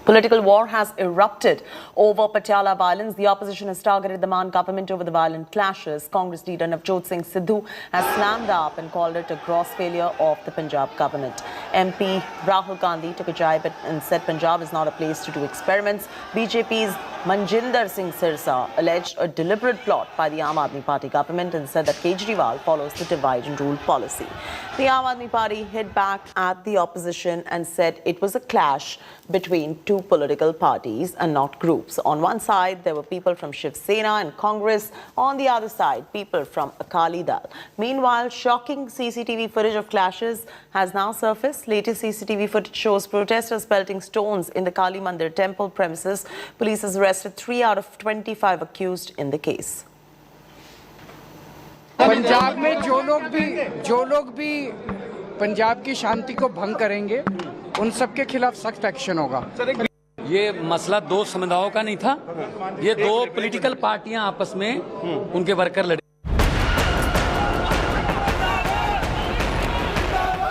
Political war has erupted over Patiala violence. The opposition has targeted the Maan government over the violent clashes. Congress leader Navjot Singh Sindhu has slammed the AAP and called it a gross failure of the Punjab government. MP Rahul Gandhi took a jibe and said Punjab is not a place to do experiments. BJP's Manjinder Singh Sirsa alleged a deliberate plot by the Aam Aadmi Party government and said that Kejriwal follows the divide and rule policy. The Aam Aadmi Party hit back at the opposition and said it was a clash between two political parties and not groups. On one side, there were people from Shiv Sena and Congress. On the other side, people from Akali Dal. Meanwhile, shocking CCTV footage of clashes has now surfaced. Latest CCTV footage shows protesters pelting stones in the Kali Mandir temple premises. Police has arrested 3 out of 25 accused in the case. Punjab में जो लोग भी पंजाब की शांति को भंग करेंगे उन सब के खिलाफ सख्त एक्शन होगा। ये मसला दो समुदायों का नहीं था, ये दो पॉलिटिकल पार्टियां आपस में उनके वर्कर लड़े।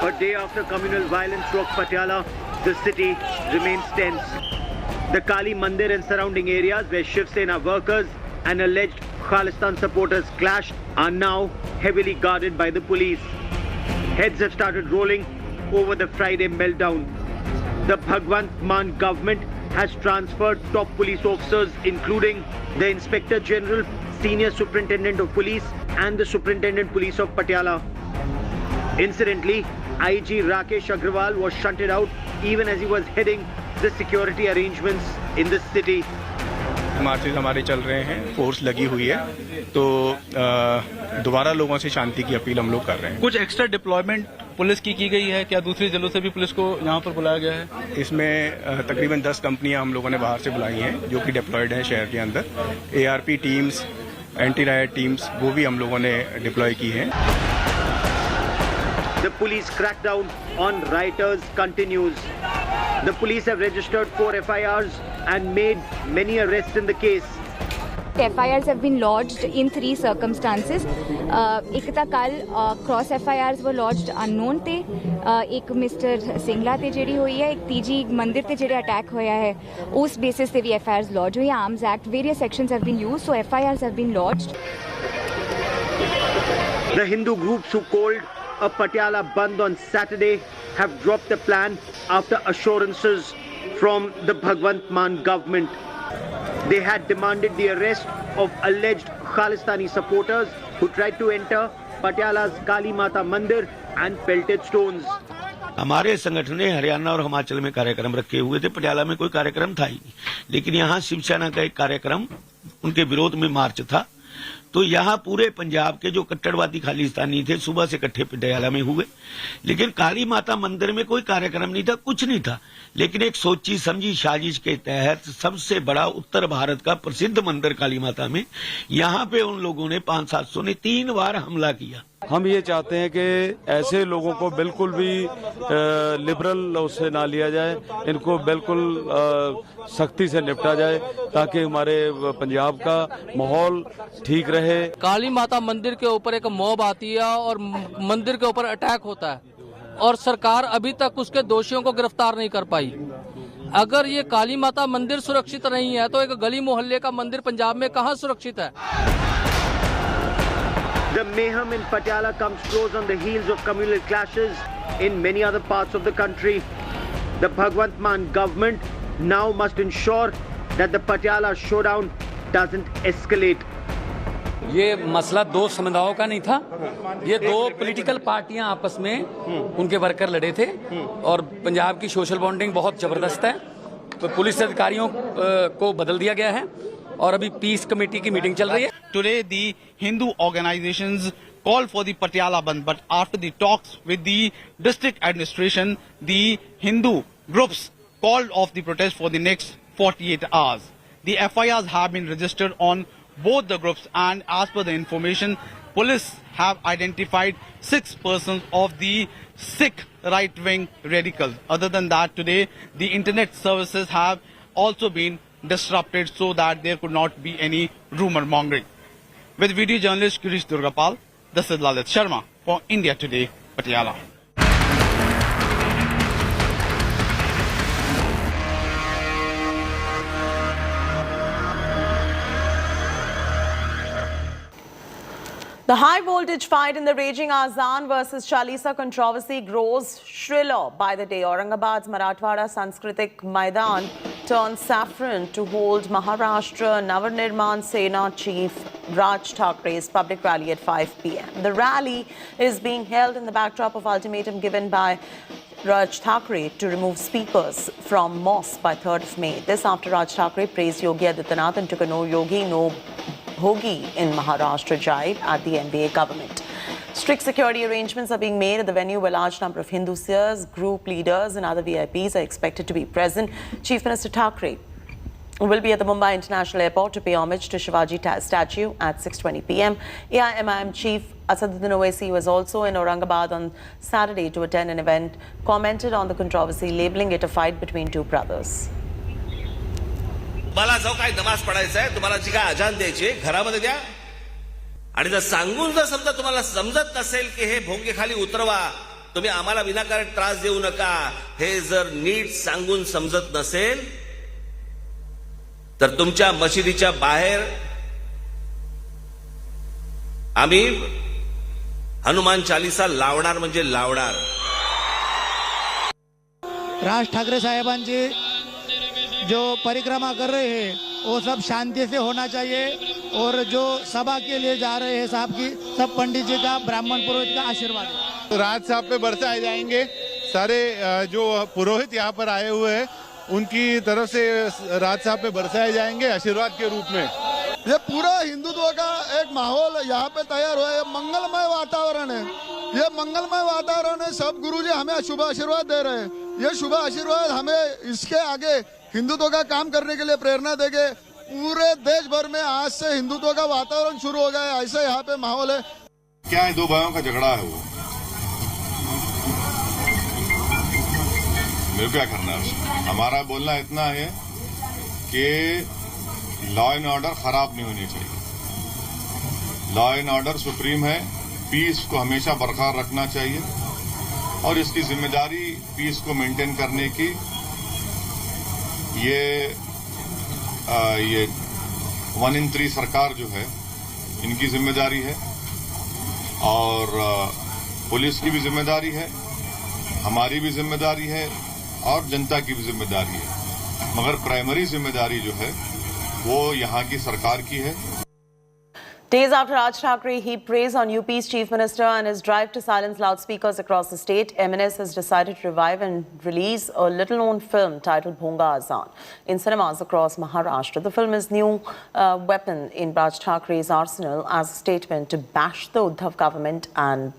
A day after communal violence struck Patiala, the city remains tense. The Kali Mandir and surrounding areas where Shiv Sena workers and alleged Khalistan supporters clashed are now heavily guarded by the police. Heads have started rolling over the Friday meltdown. The Bhagwant Maan government has transferred top police officers including the Inspector General, Senior Superintendent of Police and the Superintendent Police of Patiala. Incidentally, IG Rakesh Agrawal was shunted out even as he was heading the security arrangements in the city. Marches हमारे चल रहे हैं, force लगी हुई है, तो दोबारा लोगों से शांति की अपील हम लोग कर रहे हैं। कुछ एक्स्ट्रा डिप्लॉयमेंट पुलिस की गई है, क्या दूसरी जिलों से भी पुलिस को यहाँ पर बुलाया गया है? इसमें तकरीबन 10 कंपनियां हम लोगों ने बाहर से बुलाई हैं जो कि डिप्लॉयड हैं शहर के अंदर। ARP teams, anti riot teams वो भी हम लोगों ने डिप्लॉय की हैं। The police crackdown on rioters continues. The police have registered 4 FIRs and made many arrests in the case. FIRs have been lodged in 3 circumstances. एक ਤਾਂ ਕੱਲ cross FIRs were lodged unknown ਤੇ ਇੱਕ ਮਿਸਟਰ ਸਿੰਗਲਾ ਤੇ ਜਿਹੜੀ ਹੋਈ ਹੈ, ਇੱਕ ਤੀਜੀ ਮੰਦਿਰ ਤੇ ਜਿਹੜਾ ਅਟੈਕ ਹੋਇਆ ਹੈ ਉਸ ਬੇਸਿਸ ਤੇ ਵੀ FIRs lodged ਹੋਈ ਹੈ। Arms Act various sections have been used, so FIRs have been lodged. The Hindu groups who called a Patiala bandh on Saturday have dropped the plan after assurances from the Bhagwant Maan government. They had demanded the arrest of alleged Khalistani supporters who tried to enter Patiala's Kali Mata Mandir and pelted stones. हमारे संगठन ने हरियाणा और हिमाचल में कार्यक्रम रखे हुए थे। पटियाला में कोई कार्यक्रम था ही नहीं, लेकिन यहाँ शिवसेना का एक कार्यक्रम उनके विरोध में मार्च था, तो यहाँ पूरे पंजाब के जो कट्टरवादी खालिस्तानी थे सुबह से इकट्ठे पटियाला में हुए। लेकिन काली माता मंदिर में कोई कार्यक्रम नहीं था, कुछ नहीं था, लेकिन एक सोची समझी साजिश के तहत सबसे बड़ा उत्तर भारत का प्रसिद्ध मंदिर काली माता में यहाँ पे उन लोगों ने 500-700 ने 3 बार हमला किया। हम ये चाहते हैं कि ऐसे लोगों को बिल्कुल भी लिबरल उससे ना लिया जाए, इनको बिल्कुल सख्ती से निपटा जाए ताकि हमारे पंजाब का माहौल ठीक रहे। काली माता मंदिर के ऊपर एक मॉब आती है और मंदिर के ऊपर अटैक होता है और सरकार अभी तक उसके दोषियों को गिरफ्तार नहीं कर पाई। अगर ये काली माता मंदिर सुरक्षित नहीं है तो एक गली मोहल्ले का मंदिर पंजाब में कहाँ सुरक्षित है? The mayhem in Patiala comes close on the heels of communal clashes in many other parts of the country. The Bhagwant Maan government now must ensure that the Patiala showdown doesn't escalate. ये मसला दो समुदायों का नहीं था, ये दो political पार्टियां आपस में उनके वर्कर लड़े थे और पंजाब की सोशल बॉन्डिंग बहुत जबरदस्त है। तो पुलिस अधिकारियों को बदल दिया गया है और अभी पीस कमेटी की मीटिंग चल रही है। Today the Hindu organizations called for the Patiala bandh, but after the talks with the district administration, the Hindu groups called off the protest for the next 48 hours. The FIRs have been registered on both the groups, and as per the information, police have identified 6 persons of the Sikh right-wing radicals. Other than that, today the internet services have also been disrupted so that there could not be any rumor mongering. With video journalist Kirish Durgapal, this is Lalit Sharma for India Today, Patiala. The high voltage fight in the raging Azan versus Chalisa controversy grows shriller by the day. Aurangabad's Marathwada Sanskritik Maidan turned saffron to hold Maharashtra Navanirman Sena chief Raj Thackre's public rally at 5 p.m. The rally is being held in the backdrop of ultimatum given by Raj Thackeray to remove speakers from mosque by 3rd of May. This after Raj Thackeray praised Yogi Adityanath and took a no yogi, no bhogi in Maharashtra jibe at the NDA government. Strict security arrangements are being made at the venue where a large number of Hindu seers, group leaders and other VIPs are expected to be present. Chief Minister Thackeray will be at the Mumbai International Airport to pay homage to Shivaji statue at 6:20 p.m. AIMIM Chief Asaduddin Owaisi was also in Aurangabad on Saturday to attend an event, commented on the controversy, labeling it a fight between two brothers. मला जो काही नमाज पडायचा आहे तुम्हाला जी काय अजान द्यायची घरामध्ये द्या आणि जर सांगून जर समजा तुम्हाला समजत नसेल की हे भोंगे खाली उतरवा तुम्ही आम्हाला विनाकारण त्रास देऊ नका हे जर नीट सांगून समजत नसेल तर तुमच्या मशिदीच्या बाहेर आम्ही हनुमान चालीसा लावणार म्हणजे लावणार. राज ठाकरे साहेबांची जो परिक्रमा कर रहे हैं वो सब शांति से होना चाहिए और जो सभा के लिए जा रहे हैं साहब की सब पंडित जी का ब्राह्मण पुरोहित का आशीर्वाद है. राज साहब पे बरसाए जाएंगे. सारे जो पुरोहित यहाँ पर आए हुए हैं उनकी तरफ से राज साहब पे बरसाए जाएंगे आशीर्वाद के रूप में. ये पूरा हिंदुत्व का एक माहौल यहाँ पे तैयार हुआ है. मंगलमय वातावरण है. ये मंगलमय वातावरण है. सब गुरु जी हमें शुभ आशीर्वाद दे रहे हैं. ये शुभ आशीर्वाद हमें इसके आगे हिंदुत्व का काम करने के लिए प्रेरणा देंगे. पूरे देश भर में आज से हिंदुत्व का वातावरण शुरू हो गया है. ऐसे यहाँ पे माहौल है. क्या है दो भाइयों का झगड़ा है वो मेरे क्या करना है. हमारा बोलना इतना है कि लॉ एंड ऑर्डर खराब नहीं होनी चाहिए. लॉ एंड ऑर्डर सुप्रीम है. पीस को हमेशा बरकरार रखना चाहिए और इसकी जिम्मेदारी पीस को मेंटेन करने की ये 1 in 3 सरकार जो है इनकी जिम्मेदारी है और पुलिस की भी जिम्मेदारी है, हमारी भी जिम्मेदारी है और जनता की भी जिम्मेदारी है. मगर प्राइमरी जिम्मेदारी जो है वो यहाँ की सरकार की है. Days after Raj Thackeray heaped praise on UP's Chief Minister and his drive to silence loudspeakers across the state, MNS has decided to revive and release a little-known film titled Bhonga Azan in cinemas across Maharashtra. The film is new weapon in Raj Thackeray's arsenal as a statement to bash the Uddhav government and,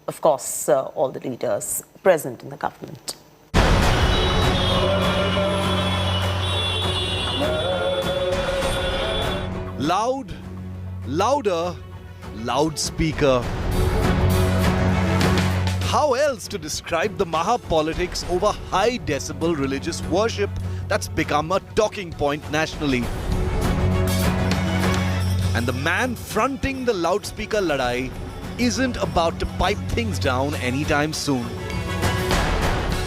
of course, all the leaders present in the government. Loud, louder, loudspeaker. How else to describe the Maha politics over high decibel religious worship that's become a talking point nationally? And the man fronting the loudspeaker ladai isn't about to pipe things down anytime soon.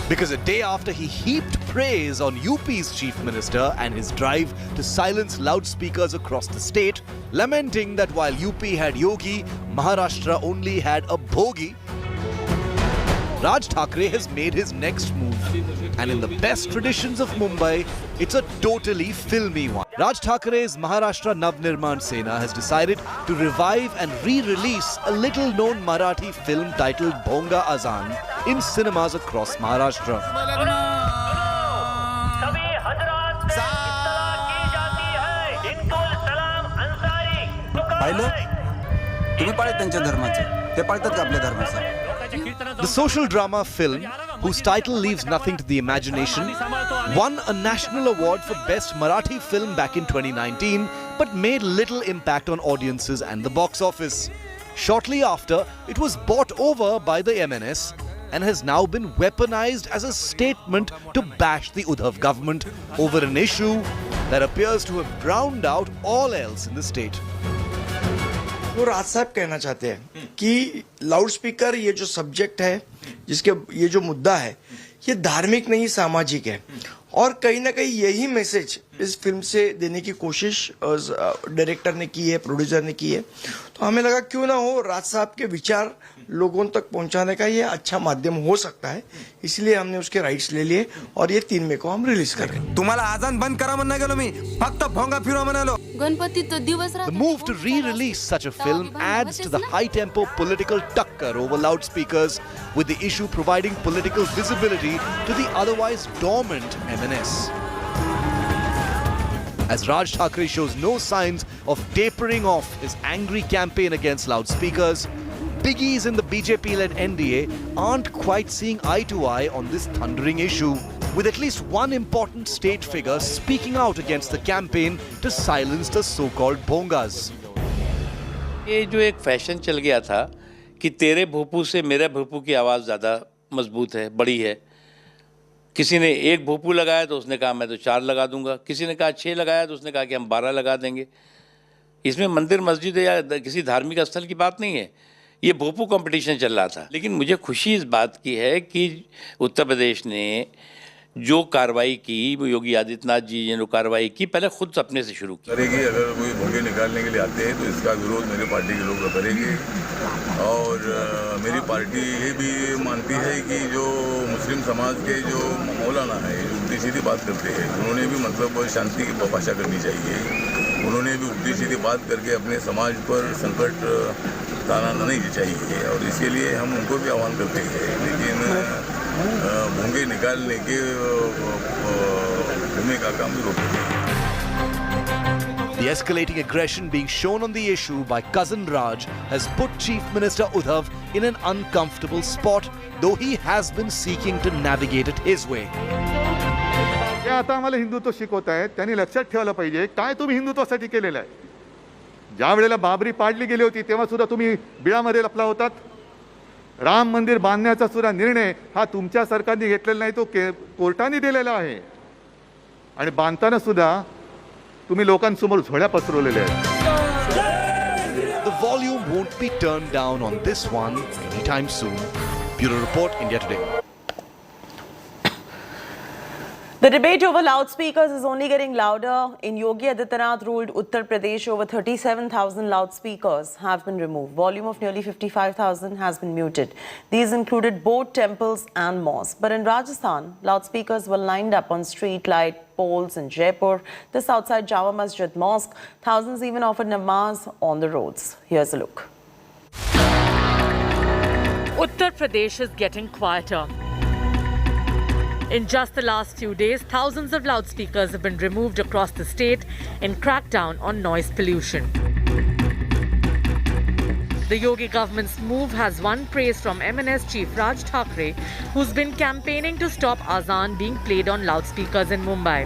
Because a day after he heaped praise on UP's Chief Minister and his drive to silence loudspeakers across the state, lamenting that while UP had Yogi, Maharashtra only had a bhogi, Raj Thackeray has made his next move. And in the best traditions of Mumbai, it's a totally filmy one. Raj Thackeray's Maharashtra Navnirman Sena has decided to revive and re-release a little-known Marathi film titled Bhonga Azan in cinemas across Maharashtra. The social drama film, whose title leaves nothing to the imagination, won a national award for Best Marathi Film back in 2019, but made little impact on audiences and the box office. Shortly after, it was bought over by the MNS and has now been weaponized as a statement to bash the Uddhav government over an issue that appears to have drowned out all else in the state. वो राज साहब कहना चाहते हैं कि loudspeaker ये जो subject है जिसके ये जो मुद्दा है ये धार्मिक नहीं सामाजिक है. और कहीं ना कहीं यही मैसेज इस फिल्म से देने की कोशिश डायरेक्टर ने की है, प्रोड्यूसर ने की है। तो हमें लगा क्यों ना हो, राज साहब के विचार लोगों तक पहुंचाने का ये अच्छा माध्यम हो सकता है, इसलिए हमने उसके राइट्स ले लिए और ये 3 मई को हम रिलीज कर रहे हैं। तुम्हाला आजान बंद करा म्हणना गेलो मी, फक्त भोंगा फिरवा म्हणालो. गणपती तो दिवस The move to re-release such a film adds to the high-tempo political tucker over loudspeakers, with the issue providing political visibility to the otherwise dormant MNS. As Raj Thackeray shows no signs of tapering off his angry campaign against loudspeakers, biggies in the BJP-led NDA aren't quite seeing eye to eye on this thundering issue, with at least one important state figure speaking out against the campaign to silence the so-called Bhongas. ये जो एक fashion चल गया था कि तेरे भोपू से मेरे भोपू की आवाज़ ज़्यादा मजबूत है, बड़ी है। किसी ने 1 भोपू लगाया तो उसने कहा मैं तो 4 लगा दूंगा, किसी ने कहा 6 लगाया तो उसने कहा कि हम 12 लगा देंगे। इसमें मंदिर मस्जिद या किसी धार्मिक स्थल की बात नहीं है, ये भोपू कंपटीशन चल रहा था। लेकिन मुझे खुशी इस बात की है कि उत्तर प्रदेश ने जो कार्रवाई की, योगी आदित्यनाथ जी ने जो कार्रवाई की, पहले खुद अपने से शुरू की। करेगी, अगर कोई भोंगे निकालने के लिए आते हैं तो इसका विरोध मेरे पार्टी के लोग करेंगे। और मेरी पार्टी ये भी मानती है कि जो मुस्लिम समाज के जो मौलाना है, जो उल्टी सीधी बात करते हैं, उन्होंने भी मतलब शांति की भाषा करनी चाहिए। उन्होंने भी उल्टी सीधी बात करके अपने समाज पर संकट ताना नहीं चाहिए, और इसके लिए हम उनको भी आह्वान करते हैं। लेकिन भोंगे निकालने के भूमिका का हम रोकेंगे। The escalating aggression being shown on the issue by cousin Raj has put Chief Minister Uddhav in an uncomfortable spot, though he has been seeking to navigate it his way. हे आता आम्हाला हिंदुत्व शिकवत आहेत, त्यांनी लक्षात ठेवायला पाहिजे काय तुम्ही हिंदुत्वासाठी केलेलं आहे. ज्या वेळेला बाबरी पाडली गेली होती तेव्हा सुद्धा तुम्ही बिळामध्ये लपला होतात. राम मंदिर बांधण्याचा सुद्धा निर्णय हा तुमच्या सरकारने घेतलेला नाही, तो कोर्टाने दिलेला आहे. आणि बांधताना सुद्धा तुम्ही लोकांसमोर झोळ्या पसरवलेल्या आहेत. The volume won't be turned down on this one anytime soon. Bureau Report, India Today. The debate over loudspeakers is only getting louder. In Yogi Adityanath ruled Uttar Pradesh, over 37,000 loudspeakers have been removed. Volume of nearly 55,000 has been muted. These included both temples and mosques. But in Rajasthan, loudspeakers were lined up on street light poles in Jaipur. This outside Jama Masjid Mosque. Thousands even offered namaz on the roads. Here's a look. Uttar Pradesh is getting quieter. In just the last few days, thousands of loudspeakers have been removed across the state in crackdown on noise pollution. The Yogi government's move has won praise from MNS chief Raj Thackeray, who's been campaigning to stop Azan being played on loudspeakers in Mumbai.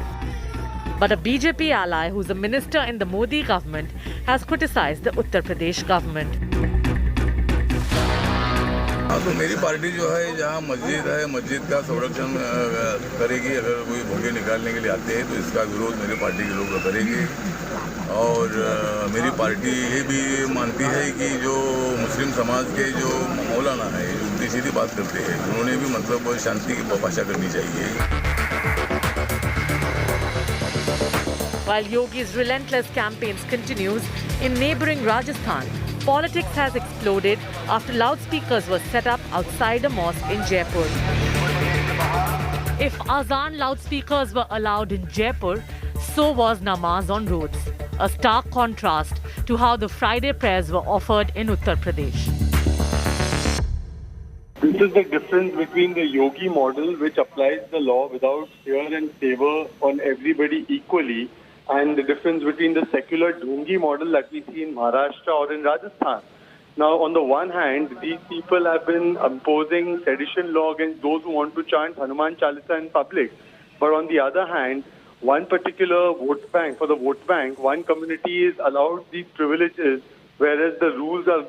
But a BJP ally, who's a minister in the Modi government, has criticized the Uttar Pradesh government. हाँ, तो मेरी party जो है जहाँ मस्जिद है, मस्जिद का संरक्षण करेगी। अगर कोई भोंगे निकालने के लिए आते हैं तो इसका विरोध मेरी पार्टी के लोग करेंगे। और मेरी पार्टी ये भी मानती है कि जो मुस्लिम समाज के जो मौलाना है, जो उल्टी सीधी बात करते हैं, उन्होंने भी मतलब शांति की भाषा करनी चाहिए। While Yogi's relentless campaigns continues in neighbouring Rajasthan, politics has exploded after loudspeakers were set up outside a mosque in Jaipur. If Azan loudspeakers were allowed in Jaipur, so was namaz on roads. A stark contrast to how the Friday prayers were offered in Uttar Pradesh. This is the difference between the Yogi model, which applies the law without fear and favour on everybody equally, and the difference between the secular Dhongi model that we see in Maharashtra or in Rajasthan. Now, on the one hand, these people have been imposing sedition law against those who want to chant Hanuman Chalisa in public. But on the other hand, one particular vote bank, for the vote bank, one community is allowed these privileges, whereas the rules are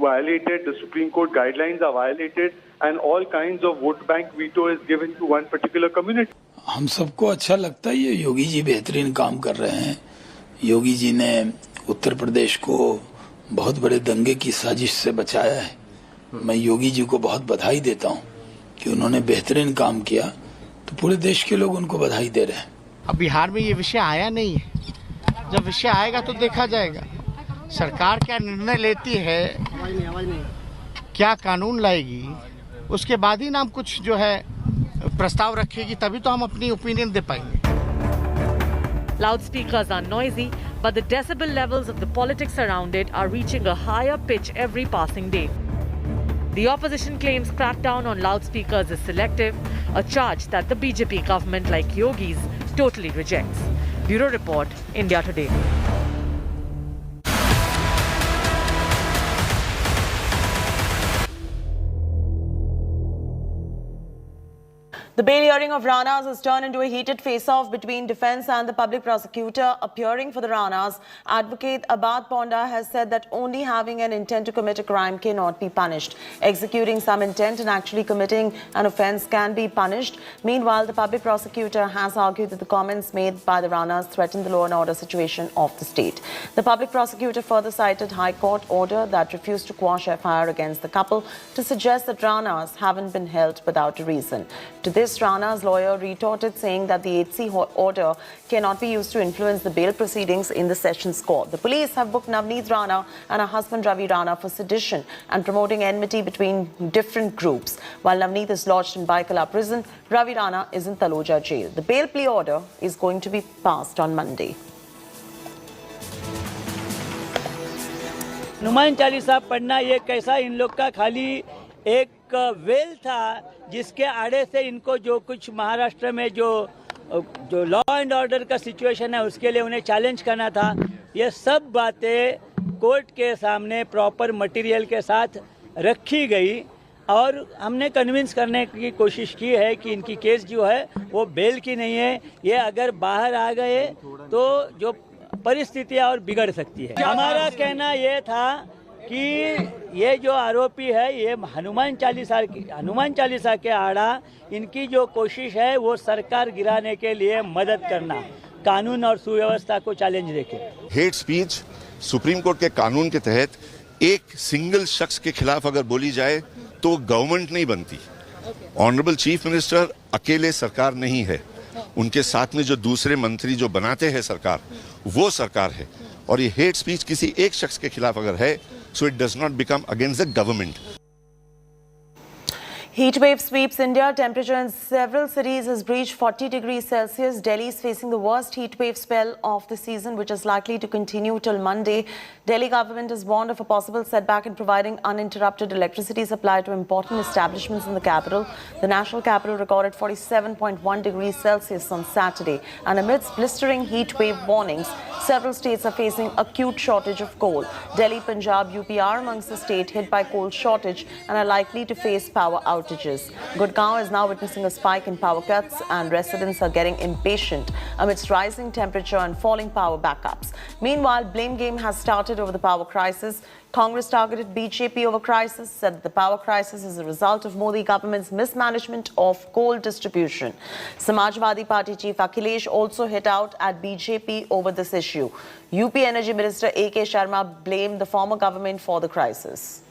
violated, the Supreme Court guidelines are violated, and all kinds of vote bank veto is given to one particular community. हम सबको अच्छा लगता है ये योगी जी बेहतरीन काम कर रहे हैं। योगी जी ने उत्तर प्रदेश को बहुत बड़े दंगे की साजिश से बचाया है। मैं योगी जी को बहुत बधाई देता हूं कि उन्होंने बेहतरीन काम किया। तो पूरे देश के लोग उनको बधाई दे रहे हैं। अब बिहार में ये विषय आया नहीं है, जब विषय आएगा तो देखा जाएगा सरकार क्या निर्णय लेती है, क्या कानून लाएगी, उसके बाद ही नाम कुछ जो है प्रस्ताव रखेगी, तभी तो हम अपनी ओपिनियन दे पाएंगे। Loudspeakers are noisy, but the decibel levels of the politics around it are reaching a higher pitch every passing day. The opposition claims crackdown on loudspeakers is selective, a charge that the BJP government, like Yogi's, totally rejects. Bureau Report, India Today. The bail hearing of Ranas has turned into a heated face-off between defence and the public prosecutor. Appearing for the Ranas, advocate Abad Ponda has said that only having an intent to commit a crime cannot be punished. Executing some intent and actually committing an offence can be punished. Meanwhile, the public prosecutor has argued that the comments made by the Ranas threaten the law and order situation of the state. The public prosecutor further cited High Court order that refused to quash FIR against the couple to suggest that Ranas haven't been held without a reason. To this, Rana's lawyer retorted, saying that the 8C order cannot be used to influence the bail proceedings in the Sessions Court. The police have booked Navneet Rana and her husband Ravi Rana for sedition and promoting enmity between different groups. While Navneet is lodged in Baikala prison, Ravi Rana is in Taloja jail. The bail plea order is going to be passed on Monday. Hanuman Chalisa पढ़ना ये कैसा इन लोग का खाली एक well था जिसके आड़े से इनको जो कुछ महाराष्ट्र में जो लॉ एंड ऑर्डर का सिचुएशन है उसके लिए उन्हें चैलेंज करना था। ये सब बातें कोर्ट के सामने प्रॉपर मटेरियल के साथ रखी गई और हमने कन्विंस करने की कोशिश की है कि इनकी केस जो है वो बेल की नहीं है। ये अगर बाहर आ गए तो जो परिस्थितियाँ और बिगड़ सकती है। हमारा कहना ये था कि ये जो आरोपी है ये हनुमान चालीसा के आड़ा इनकी जो कोशिश है वो सरकार गिराने के लिए मदद करना, कानून और सुव्यवस्था को चैलेंज देके। हेट स्पीच सुप्रीम कोर्ट के कानून के तहत एक सिंगल शख्स के खिलाफ अगर बोली जाए तो गवर्नमेंट नहीं बनती। ऑनरेबल चीफ मिनिस्टर अकेले सरकार नहीं है, उनके साथ में जो दूसरे मंत्री जो बनाते हैं सरकार वो सरकार है। और ये हेट स्पीच किसी एक शख्स के खिलाफ अगर है so it does not become against the government. Heatwave sweeps India. Temperature in several cities has breached 40 degrees Celsius. Delhi is facing the worst heatwave spell of the season, which is likely to continue till Monday. Delhi government has warned of a possible setback in providing uninterrupted electricity supply to important establishments in the capital. The national capital recorded 47.1 degrees Celsius on Saturday. And amidst blistering heatwave warnings, several states are facing acute shortage of coal. Delhi, Punjab, UP are amongst the states hit by coal shortage and are likely to face power outages. Gurgaon is now witnessing a spike in power cuts and residents are getting impatient amidst rising temperature and falling power backups. Meanwhile, blame game has started over the power crisis. Congress targeted BJP over crisis, said that the power crisis is a result of Modi government's mismanagement of coal distribution. Samajwadi Party chief Akhilesh also hit out at BJP over this issue. UP Energy Minister A.K. Sharma blamed the former government for the crisis.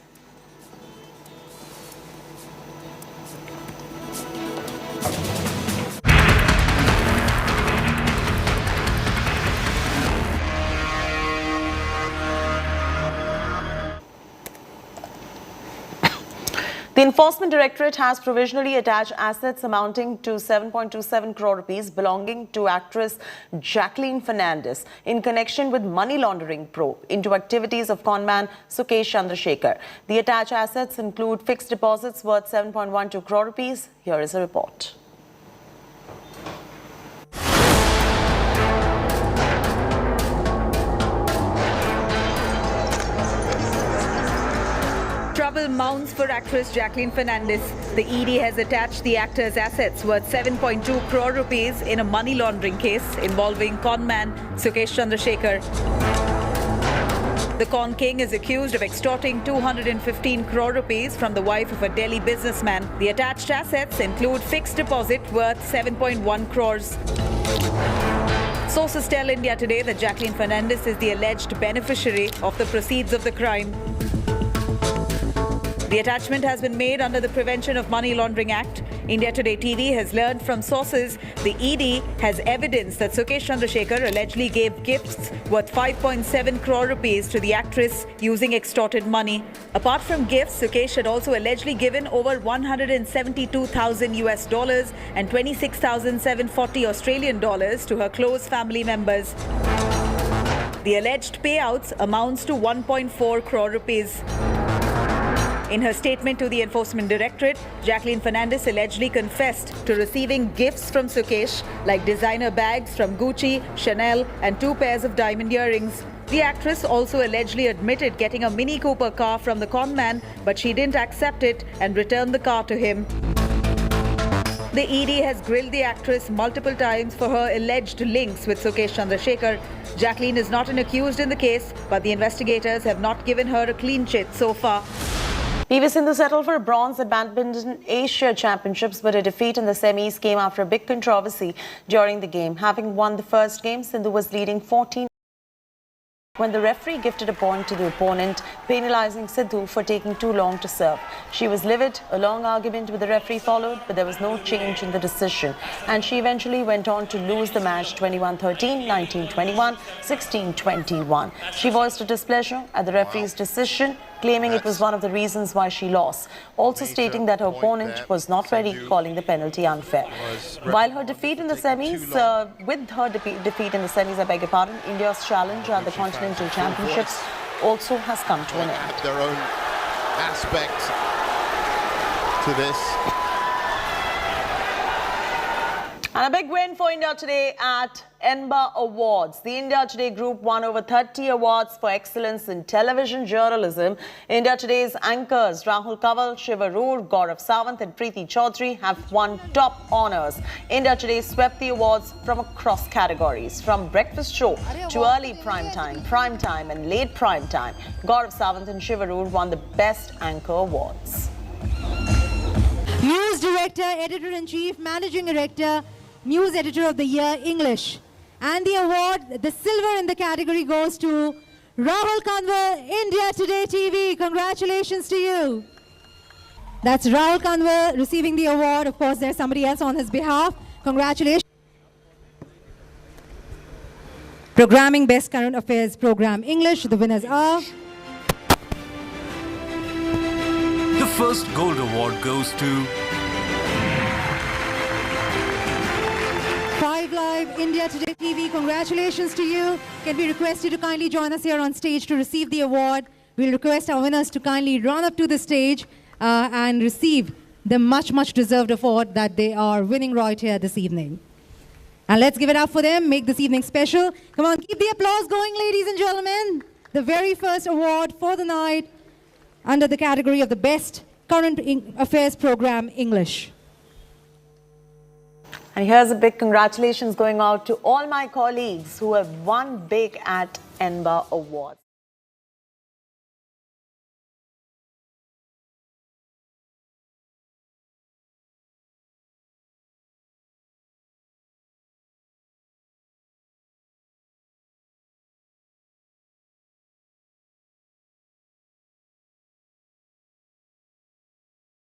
The Enforcement Directorate has provisionally attached assets amounting to 7.27 crore rupees belonging to actress Jacqueline Fernandez in connection with money laundering probe into activities of conman Sukesh Chandrasekhar. The attached assets include fixed deposits worth 7.12 crore rupees. Here is a report. Trouble mounts for actress Jacqueline Fernandez. The ED has attached the actor's assets worth 7.2 crore rupees in a money laundering case involving conman Sukesh Chandrasekhar. The Con King is accused of extorting 215 crore rupees from the wife of a Delhi businessman. The attached assets include fixed deposit worth 7.1 crores. Sources tell India Today that Jacqueline Fernandez is the alleged beneficiary of the proceeds of the crime. The attachment has been made under the Prevention of Money Laundering Act. India Today TV has learned from sources the ED has evidence that Sukesh Chandrasekhar allegedly gave gifts worth 5.7 crore rupees to the actress using extorted money. Apart from gifts, Sukesh had also allegedly given over 172,000 US dollars and 26,740 Australian dollars to her close family members. The alleged payouts amounts to 1.4 crore rupees. In her statement to the Enforcement Directorate, Jacqueline Fernandez allegedly confessed to receiving gifts from Sukesh like designer bags from Gucci, Chanel and 2 pairs of diamond earrings. The actress also allegedly admitted getting a Mini Cooper car from the conman, but she didn't accept it and returned the car to him. The ED has grilled the actress multiple times for her alleged links with Sukesh Chandrasekhar. Jacqueline is not an accused in the case, but the investigators have not given her a clean chit so far. PV Sindhu settled for a bronze at Badminton Asia Championships, but a defeat in the semis came after a big controversy during the game. Having won the first game, Sindhu was leading 14 when the referee gifted a point to the opponent, penalizing Sindhu for taking too long to serve. She was livid. A long argument with the referee followed, but there was no change in the decision. And she eventually went on to lose the match 21-13, 19-21, 16-21. She voiced her displeasure at the referee's decision, claiming it was one of the reasons why she lost, also stating that her opponent was not ready, calling the penalty unfair. While her defeat in the semis, defeat in the semis, I beg your pardon, India's challenge at the Continental Championships also has come to an end. Their own aspect to this. And a big win for India today at ENBA Awards. The India Today group won over 30 awards for excellence in television journalism. India Today's anchors Rahul Kanwar, Shiva Roor, Gaurav Sawant and Preeti Chaudhary have won top honours. India Today swept the awards from across categories, from breakfast show to early prime time and late prime time. Gaurav Sawant and Shiva Roor won the Best Anchor Awards. News Director, Editor-in-Chief, Managing Director, News Editor of the Year, English. And the award, the silver in the category, goes to Rahul Kanwar, India Today TV. Congratulations to you. That's Rahul Kanwar receiving the award. Of course, there's somebody else on his behalf. Congratulations. Programming Best Current Affairs Program, English. The winners are... The first gold award goes to 5 Live, India Today TV, congratulations to you. Can we request you to kindly join us here on stage to receive the award? We'll request our winners to kindly run up to the stage and receive the much, much deserved award that they are winning right here this evening. And let's give it up for them, make this evening special. Come on, keep the applause going, ladies and gentlemen. The very first award for the night under the category of the Best Current Affairs Program, English. And here's a big congratulations going out to all my colleagues who have won big at ENBA Awards.